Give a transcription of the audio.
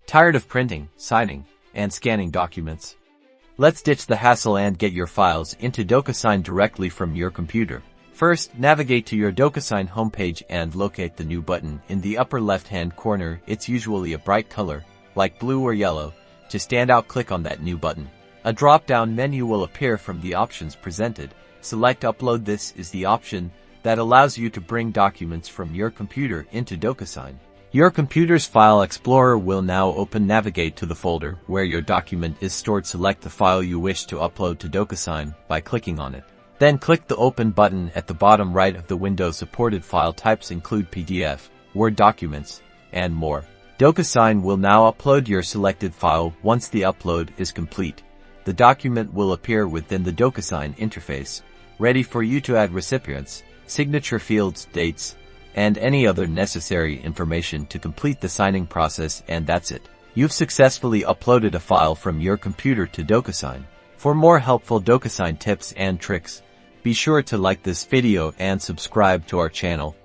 Tired of printing, signing, and scanning documents? Let's ditch the hassle and get your files into Docusign directly from your computer. First, navigate to your Docusign homepage and locate the New button in the upper left-hand corner. It's usually a bright color, like blue or yellow. To stand out, click on that New button. A drop-down menu will appear from the options presented. Select Upload. This is the option that allows you to bring documents from your computer into Docusign. Your computer's File Explorer will now open. Navigate to the folder where your document is stored. Select the file you wish to upload to Docusign by clicking on it. Then click the Open button at the bottom right of the window. Supported file types include PDF, Word documents, and more. Docusign will now upload your selected file. Once the upload is complete, the document will appear within the Docusign interface, ready for you to add recipients, signature fields, dates, and any other necessary information to complete the signing process. And that's it. You've successfully uploaded a file from your computer to Docusign. For more helpful Docusign tips and tricks, be sure to like this video and subscribe to our channel.